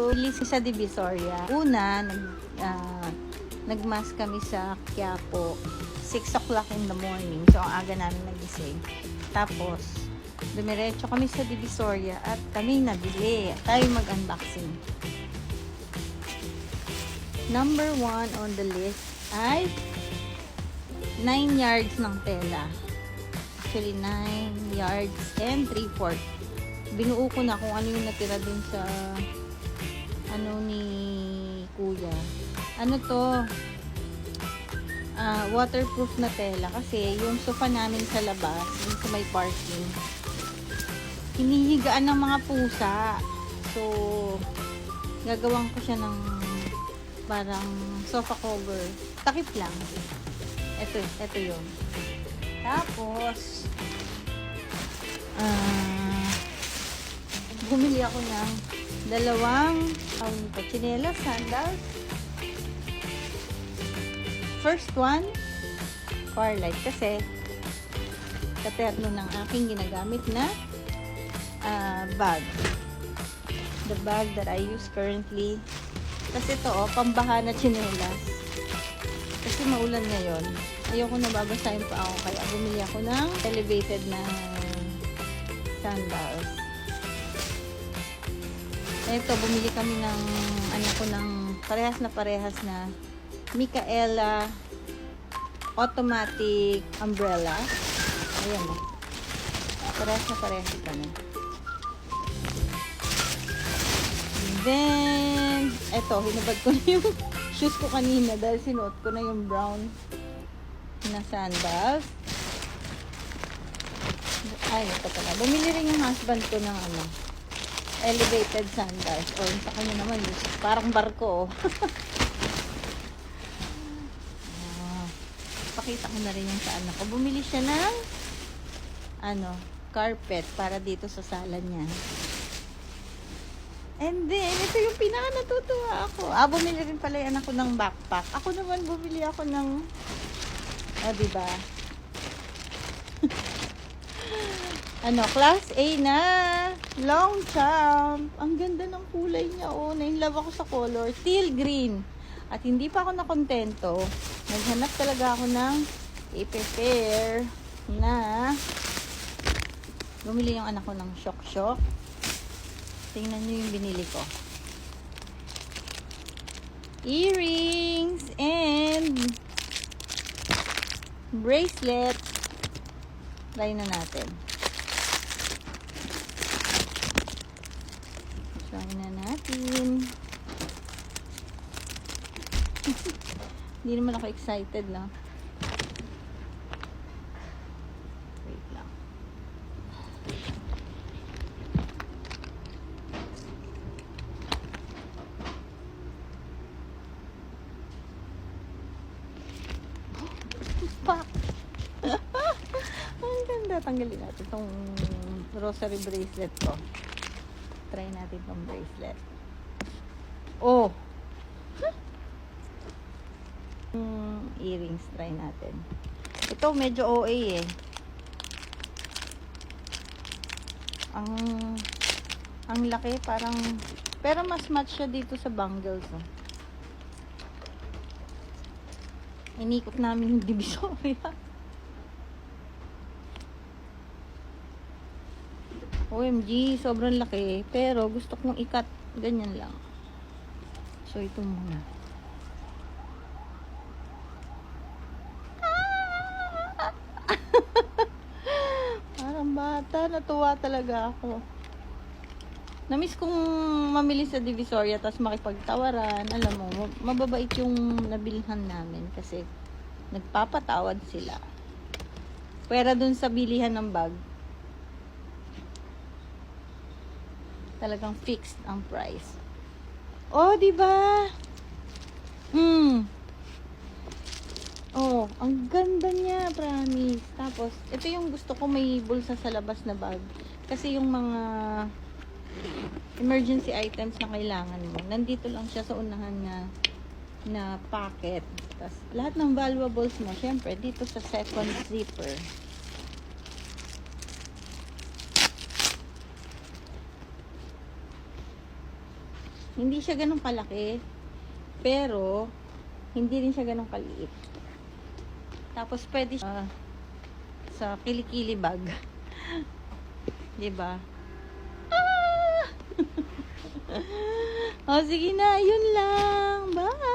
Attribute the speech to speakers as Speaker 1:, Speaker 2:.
Speaker 1: Release sa Divisoria. Una, nagmask kami sa Quiapo. 6 o'clock in the morning. So, ang aga namin nagising. Tapos, dumiretso kami sa Divisoria at kami nabili. Tayo mag-unboxing. Number 1 on the list ay 9 yards ng tela. Actually, 9 yards and 3/4. Binuo ko na kung ano yung natira dun sa ano ni kuya. Ano to? Waterproof na tela kasi yung sofa namin sa labas, yung sa may parking, hinihigaan ng mga pusa. So, gagawin ko siya ng parang sofa cover. Takip lang. Ito yun. Tapos, bumili ako ng dalawang chinelas, sandals. First one, Farlight. Kasi, katerno ng aking ginagamit na bag. The bag that I use currently. Kasi ito, pambaha na chinelas. Kasi maulan ngayon. Ayoko na babasahin pa ako. Kaya bumili ako ng elevated na sandals. Ito, bumili kami ng parehas na Micaela automatic umbrella. Ayan o. Parehas kami. Then, eto, hinubad ko na yung shoes ko kanina dahil sinuot ko na yung brown na sandals. Ay, ito pala. Bumili rin yung husband ko ng elevated sandals. O, sa kanya naman, parang barko. Pakita ko na rin yung sa anak ko. Bumili siya ng carpet para dito sa sala niya. And then, ito yung pinaka natutuwa ako. Bumili rin pala yung anak ko ng backpack. Ako naman, bumili ako ng diba? Class A na long champ. Ang ganda ng kulay niya. Na-inlove ako sa color. Teal green. At hindi pa ako nakontento. Naghanap talaga ako ng i-prepare na bumili yung anak ko ng shock. Tingnan nyo yung binili ko. Earrings and bracelet. Try na natin. Hindi naman ako excited na. Wait lang. Pak! Ang ganda. Tanggalin natin itong rosary bracelet ko. Try natin itong bracelet. Oh! Earrings, try natin. Ito medyo OA eh. Ang laki, parang, pero mas match siya dito sa bangles. Inikot namin yung Divisoria. OMG, sobrang laki. Pero gusto kong ikat ganyan lang. So ito muna. Parang bata, natuwa talaga ako. Namiss kong mamili sa Divisoria tapos makipagtawaran. Alam mo, mababait yung nabilihan namin kasi nagpapatawad sila. Pwera dun sa bilihan ng bag, talagang fixed ang price. Oh, diba? Oh, ang ganda niya, promise. Tapos, ito yung gusto ko, may bulsa sa labas na bag. Kasi yung mga emergency items na kailangan mo, nandito lang siya sa unahan na pocket. Tapos, lahat ng valuables mo, syempre, dito sa second zipper. Hindi siya ganun kalaki. Pero, hindi rin siya ganun kaliit. Tapos, pwede siya sa kilikili bag. Diba? Ah! O, sige na. Yun lang. Bye!